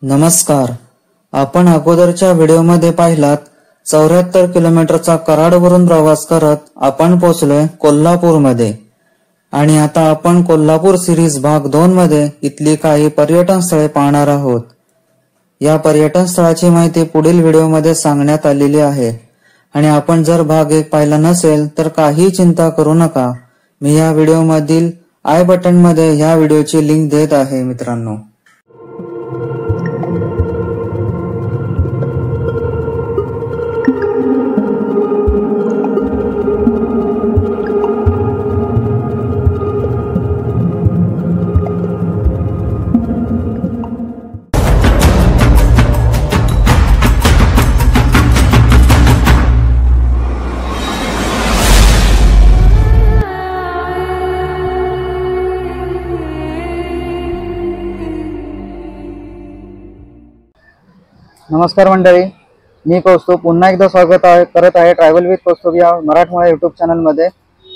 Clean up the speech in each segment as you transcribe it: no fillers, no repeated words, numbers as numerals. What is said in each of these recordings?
नमस्कार. आपण अगोदरच्या व्हिडिओमध्ये पाहिलात 74 किलोमीटरचा कराडवरून प्रवास करत आपण पोहोचलोय कोल्हापूरमध्ये आणि आता आपण कोल्हापूर सिरीज भाग 2 मध्ये इथली काही पर्यटन स्थळे पाहणार आहोत. या पर्यटन स्थळाची माहिती पुढील व्हिडिओमध्ये सांगण्यात आलेली आहे आणि आपण जर भाग 1 पाहिला नसेल तर काही चिंता करू नका. मी या व्हिडिओमधील आय बटन मध्ये ह्या व्हिडिओची लिंक देत आहे मित्रांनो. नमस्कार मंडळी, मी कौस्तुभ पुन्हा एकदा स्वागत करत आहे ट्रॅव्हल विथ कौस्तुभ या मराठमोळ्या यूट्यूब चॅनलमध्ये.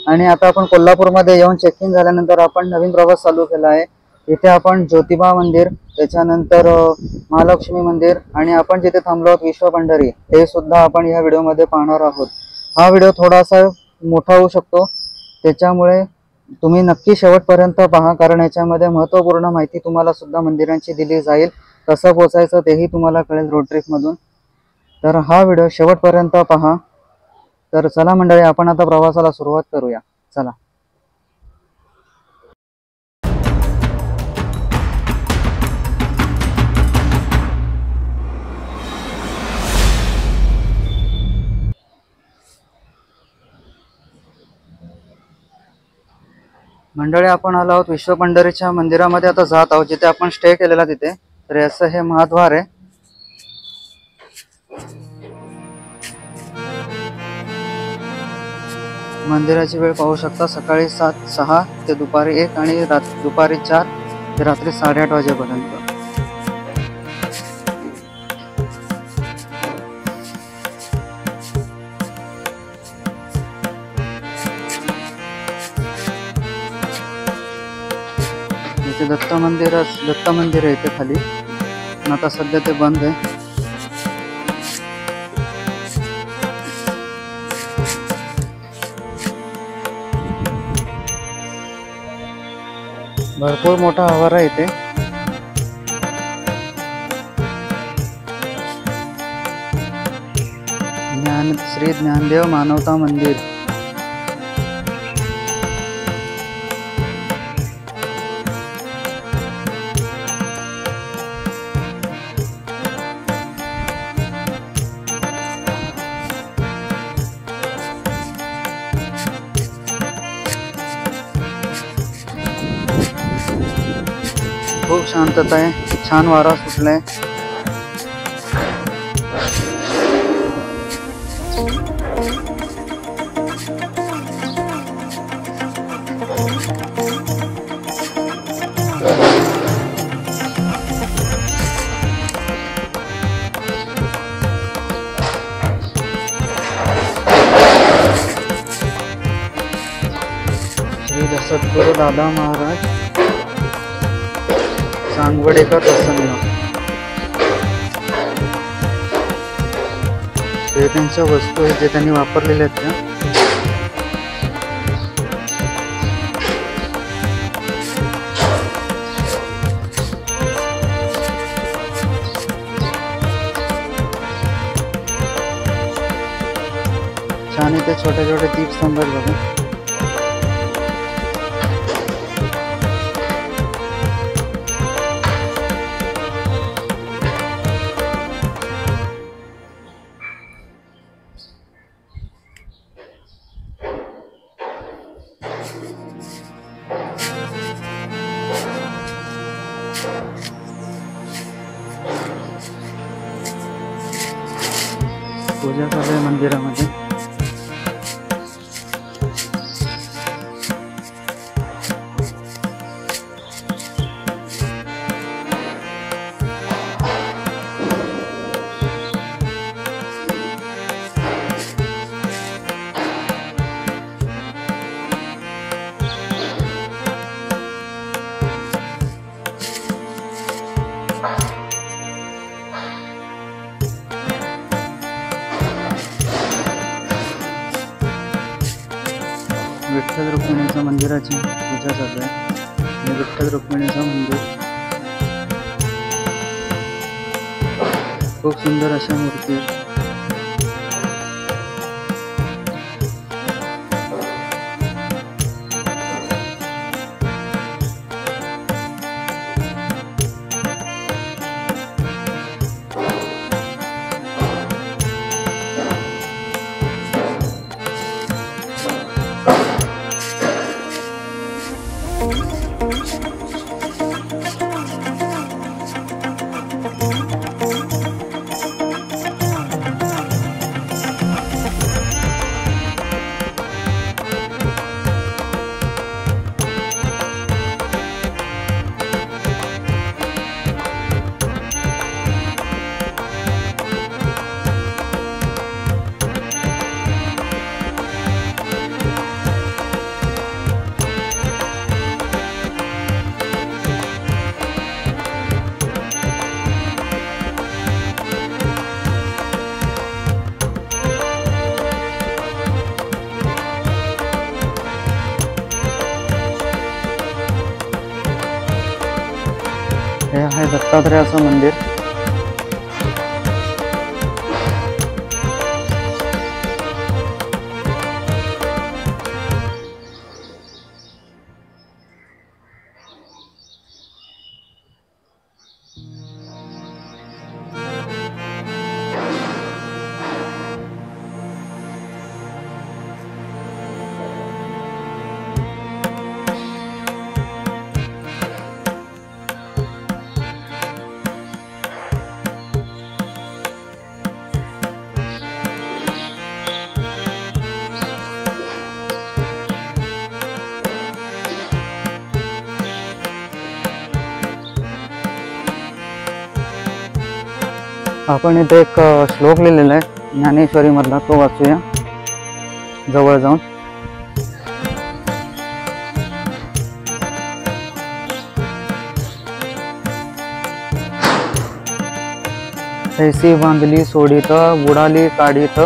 आणि आता आपण कोल्हापूरमध्ये येऊन चेक इन झाल्यानंतर आपण नवीन प्रवास चालू केला आहे. इथे आपण ज्योतिबा मंदिर, त्याच्यानंतर महालक्ष्मी मंदिर आणि आपण जिथे थांबलो आहोत विश्व पंढरी, हे सुद्धा आपण या व्हिडिओमध्ये पाहणार आहोत. हा व्हिडिओ थोडासा मोठा होऊ शकतो, त्याच्यामुळे तुम्ही नक्की शेवटपर्यंत पहा, कारण याच्यामध्ये महत्त्वपूर्ण माहिती तुम्हाला सुद्धा मंदिरांची दिली जाईल. कसं पोचायचं तेही तुम्हाला कळेल रोड ट्रिप मधून. तर हा व्हिडिओ शेवटपर्यंत पहा. तर चला मंडळी, आपण आता प्रवासाला सुरुवात करूया. चला. मंडळी, आपण आलो आहोत विश्व पंढरीच्या मंदिरामध्ये. आता जात आहोत जिथे आपण स्टे केलेला तिथे. तर याचं हे महाद्वार आहे. मंदिराची वेळ पाहू शकता, सकाळी 6 ते दुपारी 1 आणि दुपारी 4 ते रात्री 8:30 वाजेपर्यंत. इथे दत्त मंदिर आहे इथे खाली, पण आता सध्या ते बंद आहे. भरपूर मोठा आवार आहे इथे. श्री ज्ञानदेव मानवता मंदिर. खूप शांतता आहे, छान वारा सुटलाय. श्री सद्गुरू दादा महाराज सांगवडेकर प्रसन्न, हे त्यांच्या वस्तू आहेत जे त्यांनी वापरलेल्या आहेत त्या. छान इथे छोटे छोटे दीपस्तंभ आहेत बघा. पूजा चालू आहे मंदिरामध्ये. विठ्ठल रुक्मिणीचं मंदिराची पूजा चालू आहे. हे विठ्ठल रुक्मिणीचं मंदिर खूप सुंदर अशा मूर्ती आहेत. हे आहे दत्तात्रेयाचं मंदिर. आपण इथे एक श्लोक लिहिलेला आहे ज्ञानेश्वरी मधला, तो वाचूया जवळ जाऊन. ऐसी बांधली सोडीत बुडाली काढीत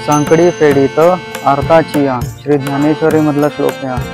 सांकडी फेडीत आरताची या. श्री ज्ञानेश्वरी मधला श्लोक आहे.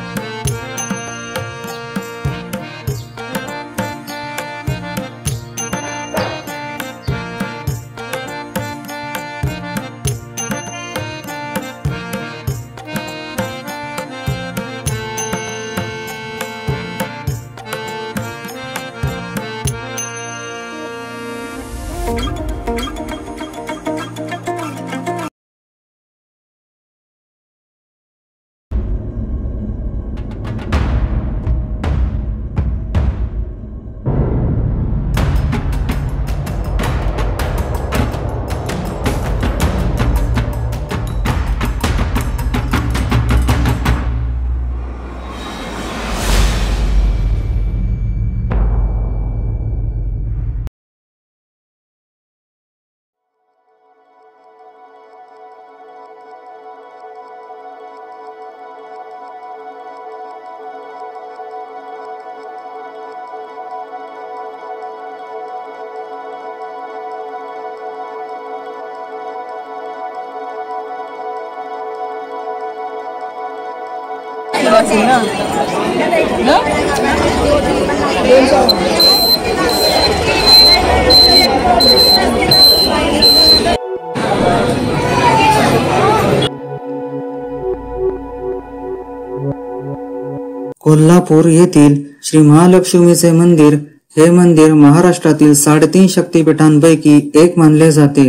कोल्हापूर येथील श्री महालक्ष्मीचे मंदिर हे मंदिर महाराष्ट्रातील 3.5 शक्तिपीठांपैकी एक मानले जाते.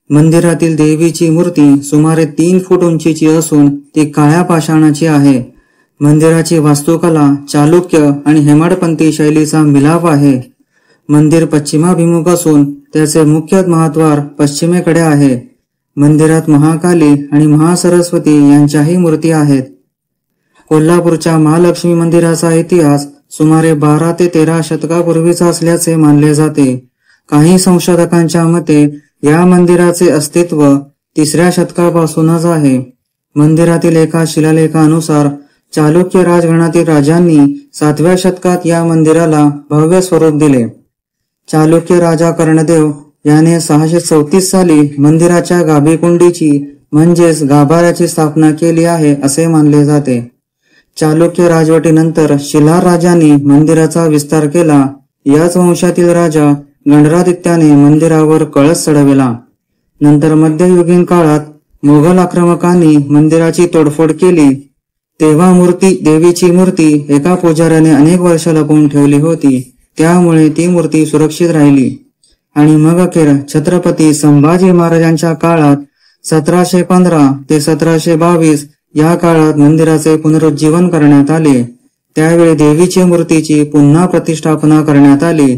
मंदिरातील देवीची मूर्ती सुमारे 3 फूट उंचीची असून ती काळ्या पाषाणाची आहे. मंदिराची वास्तुकला चालुक्य आणि हेमाडपंथी शैलीचा मिलाप आहे. मंदिर पश्चिमाभिमुख असून त्याचे मुख्य महाद्वार पश्चिमेकडे आहे. मंदिरात महाकाली आणि महासरस्वती यांच्याही मूर्ती आहेत. कोल्हापूरच्या महालक्ष्मी मंदिराचा इतिहास सुमारे 12 ते 13 शतकापूर्वीचा असल्याचे मानले जाते. काही संशोधकांच्या मते या मंदिराचे अस्तित्व 3ऱ्या शतकापासूनच आहे. मंदिरातील एका शिलालेखानुसार चालुक्य राजगणातील राजांनी 7व्या शतकात या मंदिराला भव्य स्वरूप दिले. चालुक्य राजा कर्णदेव याने 634 साली मंदिराच्या गाभीकुंडीची म्हणजेच गाभाऱ्याची स्थापना केली आहे असे मानले जाते. चालुक्य राजवटीनंतर शिलार राजांनी मंदिराचा विस्तार केला. याच वंशातील राजा गणरादित्याने मंदिरावर कळस चढविला. नंतर मध्ययुगीन काळात मोगल आक्रमकांनी मंदिराची तोडफोड केली. तेव्हा देवीची मूर्ती एका पुजाऱ्याने अनेक वर्ष लपवून ठेवली होती. त्यामुळे ती मूर्ती सुरक्षित राहिली. आणि मग अखेर छत्रपती संभाजी महाराजांच्या काळात 1715 ते 1722 या काळात मंदिराचे पुनरुज्जीवन करण्यात आले. त्यावेळी देवीची मूर्तीची पुन्हा प्रतिष्ठापना करण्यात आली.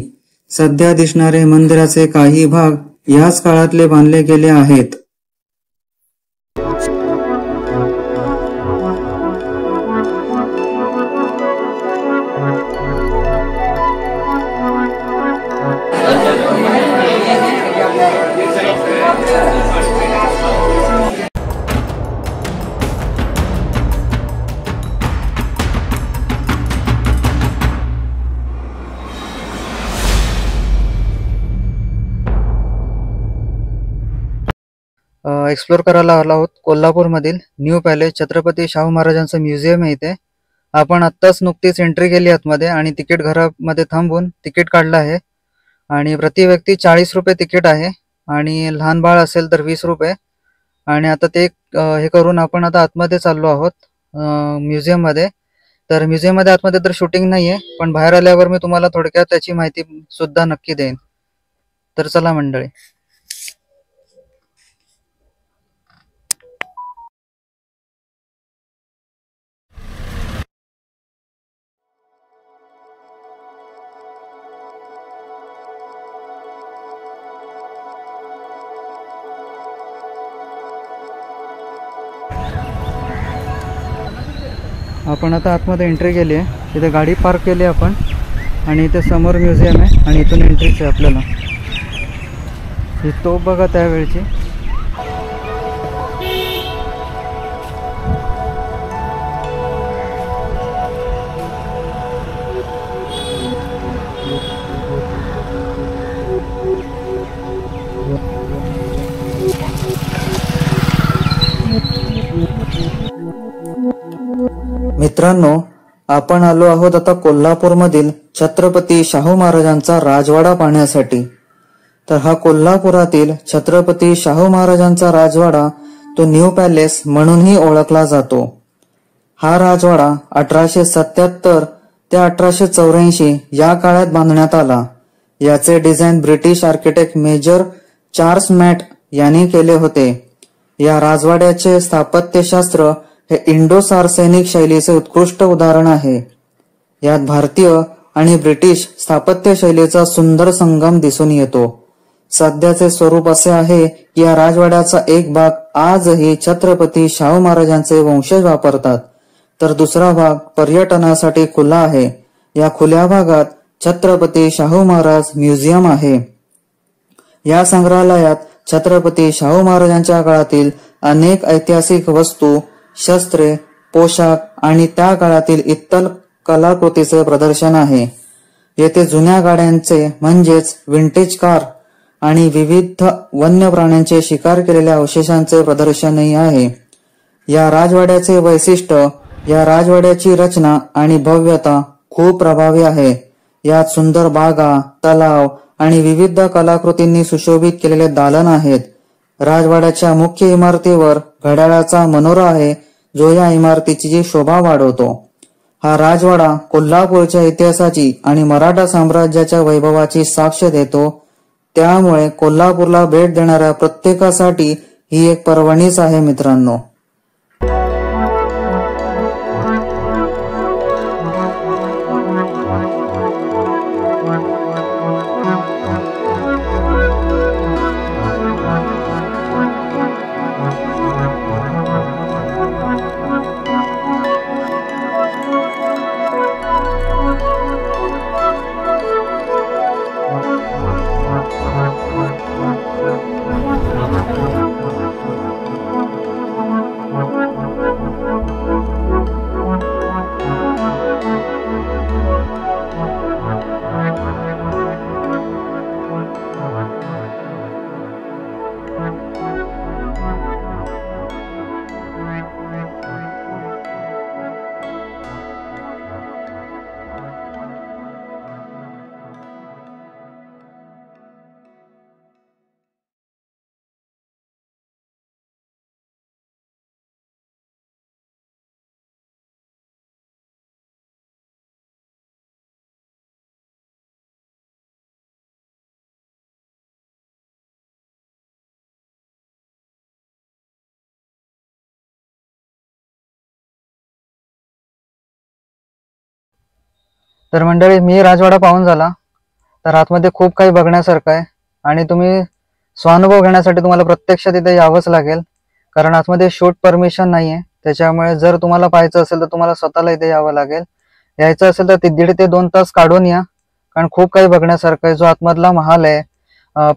सध्या दिसणारे मंदिराचे काही भाग याच काळातले बांधले गेले आहेत. एक्सप्लोर करायला आलो आहोत कोल्हापूरमधील न्यू पॅलेस छत्रपती शाहू महाराजांचं म्युझियम आहे इथे. आपण आत्ताच नुकतीच एंट्री केली आतमध्ये आणि तिकीट घरामध्ये थांबून तिकीट काढलं आहे. आणि प्रति व्यक्ती 40 रुपये तिकीट आहे आणि लहान बाळ असेल तर 20 रुपये. आणि आता ते हे करून आपण आता आतमध्ये चाललो आहोत म्युझियम मध्ये. तर म्युझियम मध्ये आतमध्ये तर शूटिंग नाहीये, पण बाहेर आल्यावर मी तुम्हाला थोडक्यात त्याची माहिती सुद्धा नक्की देईन. तर चला मंडळी. आपण आता आतमध्ये एंट्री केली आहे. इथे गाडी पार्क केली आपण आणि इथे समोर म्युझियम आहे आणि इथून एंट्रीच आहे आपल्याला. ही तोफ बघा त्यावेळची. मित्रांनो, आपण आलो आहोत आता कोल्हापूरमधील छत्रपती शाहू महाराजांचा राजवाडा पाहण्यासाठी. तर हा कोल्हापुरातील छत्रपती शाहू महाराजांचा राजवाडा तो न्यू पॅलेस म्हणूनही ओळखला जातो. हा राजवाडा 1877 ते 1884 या काळात बांधण्यात आला. याचे design British architect Major Charles Matt यांनी केले होते. या राजवाड्याचे स्थापत्यशास्त्र हे इंडो सार्सेनिक शैलीचे उत्कृष्ट उदाहरण आहे. यात भारतीय आणि ब्रिटिश स्थापत्य शैलीचा सुंदर संगम दिसून येतो. सध्याचे स्वरूप असे आहे की या राजवाड्याचा एक भाग आजही छत्रपती शाहू महाराजांचे वंशज वापरतात, तर दुसरा भाग पर्यटनासाठी खुला आहे. या खुल्या भागात छत्रपती शाहू महाराज म्युझियम आहे. या संग्रहालयात छत्रपती शाहू महाराजांच्या काळातील अनेक ऐतिहासिक वस्तू, शस्त्रे, पोशाख आणि त्या काळातील इतर कलाकृतीचे प्रदर्शन आहे. येथे जुन्या गाड्यांचे म्हणजेच विंटेज कार आणि विविध वन्य प्राण्यांचे शिकार केलेल्या अवशेषांचे प्रदर्शनही आहे. या राजवाड्याचे वैशिष्ट्य, या राजवाड्याची रचना आणि भव्यता खूप प्रभावी आहे. यात सुंदर बागा, तलाव आणि विविध कलाकृतींनी सुशोभित केलेले दालन आहेत. राजवाड्याच्या मुख्य इमारतीवर घड्याळाचा मनोरा आहे, जो या इमारतीची शोभा वाढवतो. हा राजवाडा कोल्हापूरच्या इतिहासाची आणि मराठा साम्राज्याच्या वैभवाची साक्ष देतो. त्यामुळे कोल्हापूरला भेट देणाऱ्या प्रत्येकासाठी ही एक पर्वणीच आहे मित्रांनो. तर मंडळी, मी राजवाडा पाहून झाला. तर आतमध्ये खूप काही बघण्यासारखं आहे आणि तुम्ही स्वानुभव घेण्यासाठी तुम्हाला प्रत्यक्ष तिथे यावंच लागेल, कारण आतमध्ये शूट परमिशन नाही आहे. त्याच्यामुळे जर तुम्हाला पाहायचं असेल तर तुम्हाला स्वतःला इथे यावं लागेल. यायचं असेल तर 1.5 ते 2 तास काढून या, कारण खूप काही बघण्यासारखं आहे. जो आतमधला महाल आहे,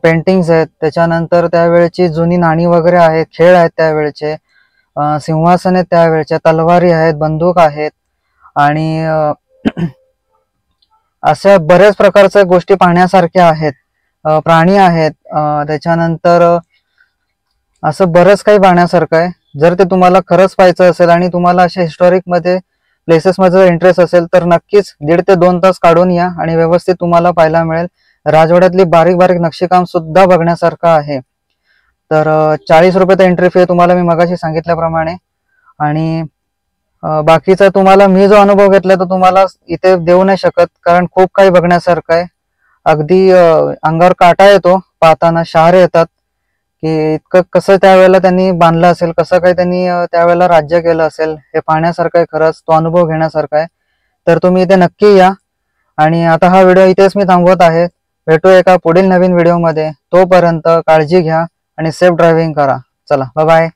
पेंटिंग्स आहेत, त्याच्यानंतर त्यावेळेची जुनी नाणी वगैरे आहेत, खेळ आहेत त्यावेळेचे, सिंहासन आहेत त्यावेळेच्या, तलवारी आहेत, बंदूक आहेत आणि अशा बऱ्याच प्रकारच्या गोष्टी पाहण्यासारख्या आहेत. प्राणी आहेत, त्याच्यानंतर असं बरंच काही पाहण्यासारखं आहे. जर ते तुम्हाला खरंच पाहायचं असेल आणि तुम्हाला अशा हिस्टॉरिक मध्ये प्लेसेस मध्ये इंटरेस्ट असेल तर नक्कीच 1.5 ते 2 तास काढून या आणि व्यवस्थित तुम्हाला पाहायला मिळेल. राजवाड्यातली बारीक बारीक नक्षीकाम सुद्धा बघण्यासारखं आहे. तर 40 रुपये एंट्री फी तुम्हाला मी मगाशी सांगितल्याप्रमाणे. आणि बाकीचा तुम्हाला मी जो अनुभव घेतला तो तुम्हाला इथे देऊ नाही शकत, कारण खूप काही बघण्यासारखं आहे. अगदी अंगावर काटा येतो पाहताना, शहारे येतात की इतकं कसं त्यावेळेला त्यांनी बांधलं असेल, कसं काही त्यांनी त्यावेळेला राज्य केलं असेल, हे पाहण्यासारखं आहे. खरंच तो अनुभव घेण्यासारखा आहे. तर तुम्ही इथे नक्की या. आणि आता हा व्हिडिओ इथेच मी थांबवत आहे. भेटू एका पुढील नवीन व्हिडिओमध्ये. तोपर्यंत काळजी घ्या आणि सेफ ड्रायव्हिंग करा. चला, बाय बाय.